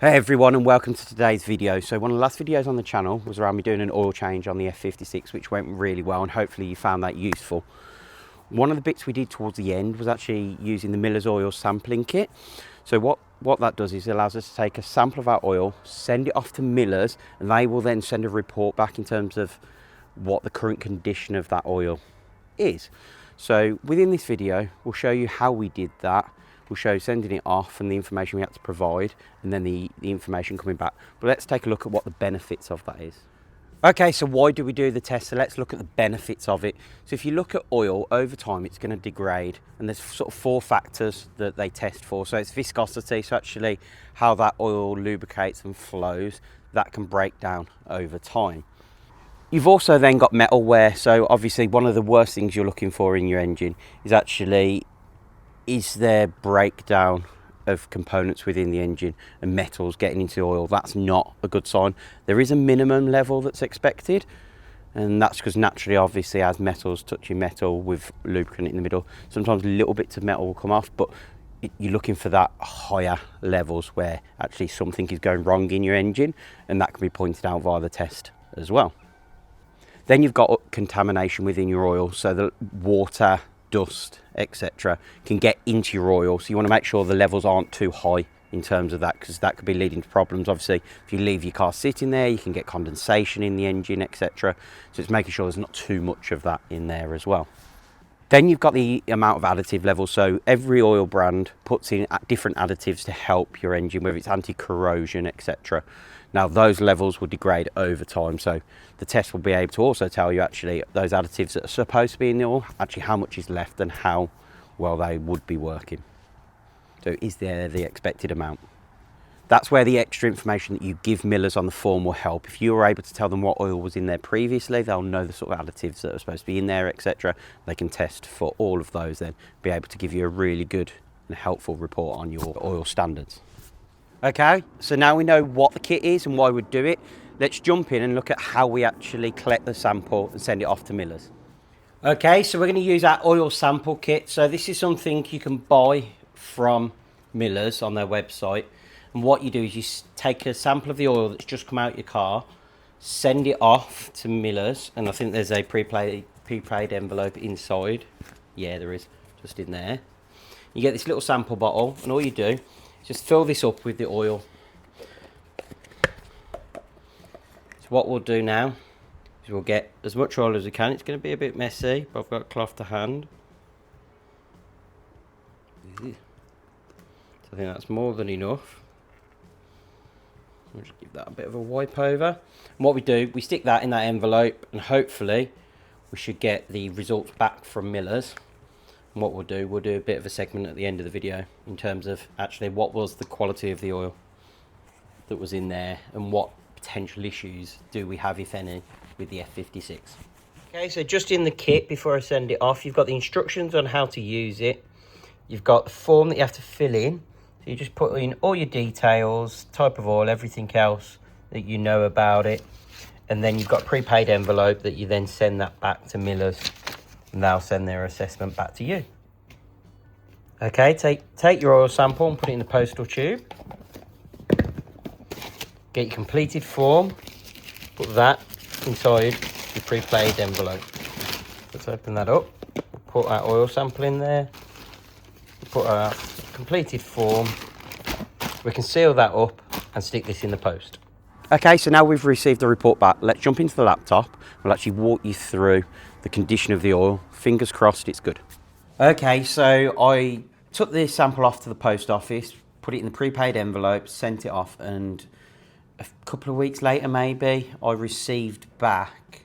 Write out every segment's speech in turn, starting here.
Hey everyone, and welcome to today's video. So one of the last videos on the channel was around me doing an oil change on the F56, which went really well, and hopefully you found that useful. One of the bits we did towards the end was actually using the Miller's oil sampling kit. So what that does is it allows us to take a sample of our oil, send it off to Miller's, and they will then send a report back in terms of what the current condition of that oil is. So within this video, we'll show you how we did that. We'll show you sending it off and the information we had to provide, and then the information coming back. But let's take a look at what the benefits of that is. Okay, so why do we do the test? So let's look at the benefits of it. So if you look at oil, over time it's going to degrade, and there's sort of 4 factors that they test for. So it's viscosity, so actually how that oil lubricates and flows, that can break down over time. You've also then got metal wear. So obviously one of the worst things you're looking for in your engine is there breakdown of components within the engine and metals getting into oil. That's not a good sign. There is a minimum level that's expected, and that's because naturally, obviously, as metals touching metal with lubricant in the middle, sometimes little bits of metal will come off, but you're looking for that higher levels where actually something is going wrong in your engine, and that can be pointed out via the test as well. Then you've got contamination within your oil, so the water, dust, etc. can get into your oil, so you want to make sure the levels aren't too high in terms of that, because that could be leading to problems. Obviously, if you leave your car sitting there, you can get condensation in the engine, etc. So it's making sure there's not too much of that in there as well. Then you've got the amount of additive levels. So every oil brand puts in different additives to help your engine, whether it's anti-corrosion, etc. Now those levels will degrade over time, so the test will be able to also tell you actually those additives that are supposed to be in the oil, actually how much is left and how well they would be working. So is there the expected amount? That's where the extra information that you give Miller's on the form will help. If you were able to tell them what oil was in there previously, they'll know the sort of additives that are supposed to be in there, etc. They can test for all of those, then be able to give you a really good and helpful report on your oil standards. Okay, so now we know what the kit is and why we'd do it. Let's jump in and look at how we actually collect the sample and send it off to Miller's. Okay, so we're going to use our oil sample kit. So this is something you can buy from Miller's on their website. And what you do is you take a sample of the oil that's just come out your car, send it off to Miller's, and I think there's a prepaid envelope inside. Yeah, there is, just in there. You get this little sample bottle, and all you do is just fill this up with the oil. So what we'll do now is we'll get as much oil as we can. It's going to be a bit messy, but I've got a cloth to hand. So I think that's more than enough. We'll just give that a bit of a wipe over. And what we do, we stick that in that envelope, and hopefully we should get the results back from Miller's. And what we'll do a bit of a segment at the end of the video in terms of actually what was the quality of the oil that was in there and what potential issues do we have, if any, with the F56. Okay, so just in the kit, before I send it off, you've got the instructions on how to use it. You've got the form that you have to fill in. So you just put in all your details, type of oil, everything else that you know about it. And then you've got a prepaid envelope that you then send that back to Miller's, and they'll send their assessment back to you. Okay, take your oil sample and put it in the postal tube. Get your completed form, put that inside your prepaid envelope. Let's open that up, put our oil sample in there, put our completed form. We can seal that up and stick this in the post. Okay, so now we've received the report back. Let's jump into the laptop. We'll actually walk you through the condition of the oil. Fingers crossed it's good. Okay, so I took this sample off to the post office, put it in the prepaid envelope, sent it off, and a couple of weeks later maybe, I received back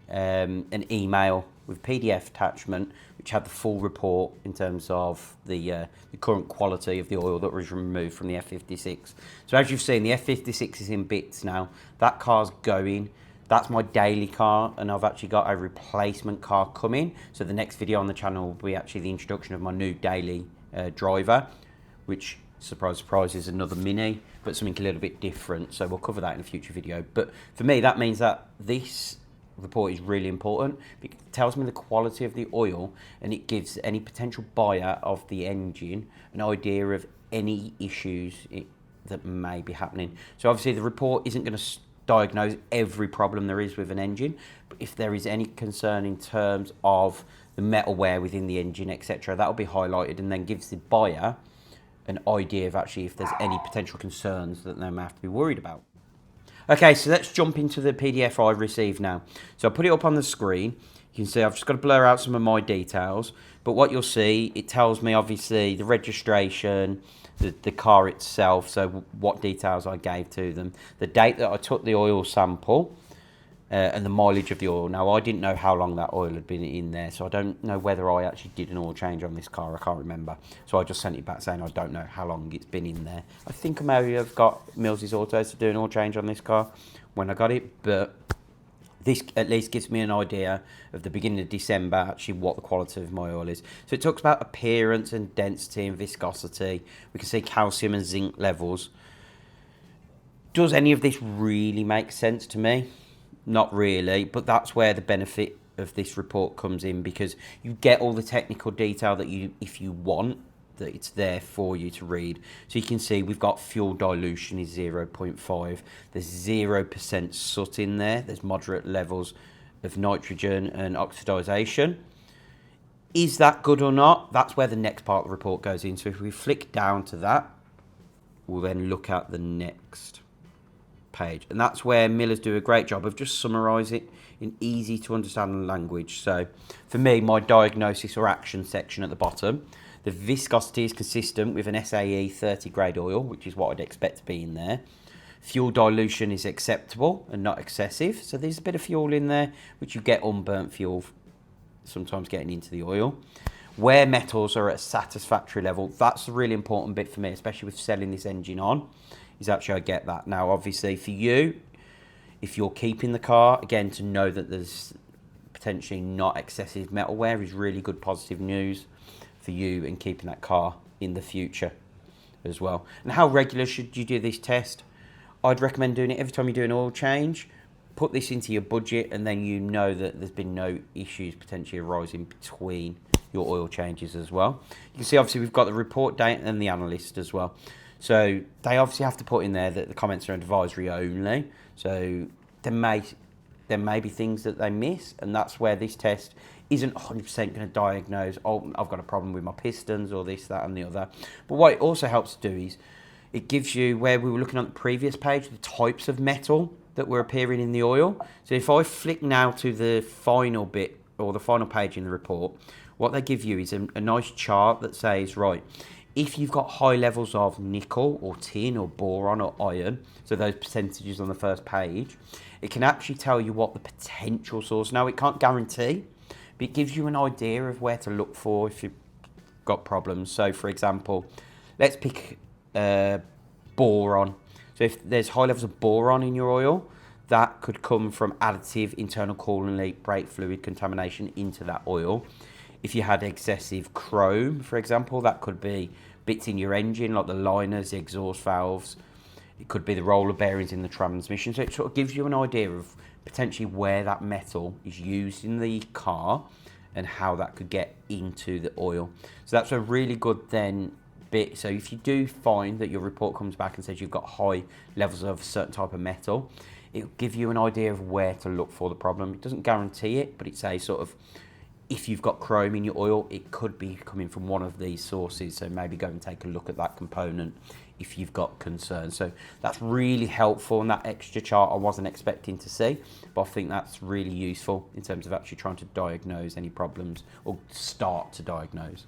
an email with PDF attachment which had the full report in terms of the current quality of the oil that was removed from the F56. So as you've seen, the F56 is in bits now. That car's going. That's my daily car, and I've actually got a replacement car coming. So the next video on the channel will be actually the introduction of my new daily driver, which, surprise, surprise, is another Mini, but something a little bit different. So we'll cover that in a future video. But for me, that means that this report is really important. It tells me the quality of the oil, and it gives any potential buyer of the engine an idea of any issues that may be happening. So obviously the report isn't going to diagnose every problem there is with an engine, but if there is any concern in terms of the metal wear within the engine, etc., that will be highlighted and then gives the buyer an idea of actually if there's any potential concerns that they may have to be worried about. Okay, so let's jump into the PDF I received now. So I put it up on the screen. You can see I've just got to blur out some of my details, but what you'll see, it tells me obviously the registration, the car itself, so what details I gave to them, the date that I took the oil sample, and the mileage of the oil. Now, I didn't know how long that oil had been in there, so I don't know whether I actually did an oil change on this car. I can't remember. So I just sent it back saying I don't know how long it's been in there. I think I may have got Mills's Autos to do an oil change on this car when I got it, but this at least gives me an idea of the beginning of December, actually what the quality of my oil is. So it talks about appearance and density and viscosity. We can see calcium and zinc levels. Does any of this really make sense to me? Not really, but that's where the benefit of this report comes in, because you get all the technical detail that you, if you want, that it's there for you to read. So you can see we've got fuel dilution is 0.5. There's 0% soot in there. There's moderate levels of nitrogen and oxidization. Is that good or not? That's where the next part of the report goes in. So if we flick down to that, we'll then look at the next page, and that's where Millers do a great job of just summarise it in easy to understand language. So for me, my diagnosis or action section at the bottom, the viscosity is consistent with an SAE 30 grade oil, which is what I'd expect to be in there. Fuel dilution is acceptable and not excessive, so there's a bit of fuel in there, which you get unburnt fuel sometimes getting into the oil. Where metals are at a satisfactory level, that's a really important bit for me, especially with selling this engine on, is actually I get that. Now, obviously, for you, if you're keeping the car, again, to know that there's potentially not excessive metal wear is really good positive news for you and keeping that car in the future as well. And how regular should you do this test? I'd recommend doing it every time you do an oil change. Put this into your budget, and then you know that there's been no issues potentially arising between your oil changes as well. You can see obviously we've got the report date and the analyst as well. So they obviously have to put in there that the comments are advisory only. So there may be things that they miss, and that's where this test isn't 100% going to diagnose, oh, I've got a problem with my pistons or this, that and the other. But what it also helps to do is it gives you, where we were looking at the previous page, the types of metal that were appearing in the oil. So if I flick now to the final bit, or the final page in the report, what they give you is a nice chart that says, right, if you've got high levels of nickel or tin or boron or iron, so those percentages on the first page, it can actually tell you what the potential source. Now, it can't guarantee, but it gives you an idea of where to look for if you've got problems. So, for example, let's pick boron. So if there's high levels of boron in your oil, that could come from additive internal coolant leak, brake fluid contamination into that oil. If you had excessive chrome, for example, that could be bits in your engine, like the liners, the exhaust valves. It could be the roller bearings in the transmission. So it sort of gives you an idea of potentially where that metal is used in the car and how that could get into the oil. So that's a really good then bit. So if you do find that your report comes back and says you've got high levels of a certain type of metal, it'll give you an idea of where to look for the problem. It doesn't guarantee it, but it says sort of, if you've got chrome in your oil, it could be coming from one of these sources. So maybe go and take a look at that component if you've got concerns. So that's really helpful, and that extra chart I wasn't expecting to see, but I think that's really useful in terms of actually trying to diagnose any problems or start to diagnose.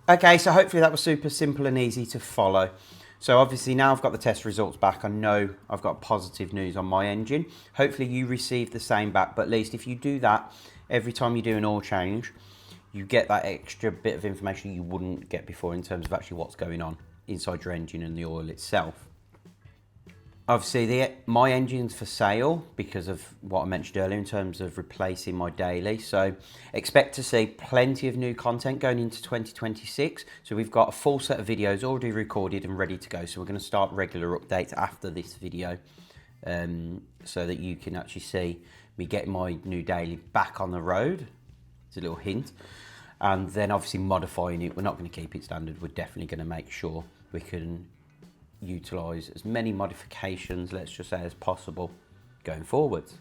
Okay, so hopefully that was super simple and easy to follow. So obviously now I've got the test results back, I know I've got positive news on my engine. Hopefully you received the same back, but at least if you do that, every time you do an oil change, you get that extra bit of information you wouldn't get before in terms of actually what's going on inside your engine and the oil itself. Obviously, my engine's for sale because of what I mentioned earlier in terms of replacing my daily. So expect to see plenty of new content going into 2026. So we've got a full set of videos already recorded and ready to go. So we're going to start regular updates after this video so that you can actually see me getting my new daily back on the road. It's a little hint. And then obviously modifying it. We're not going to keep it standard. We're definitely going to make sure we can utilise as many modifications, let's just say, as possible going forwards.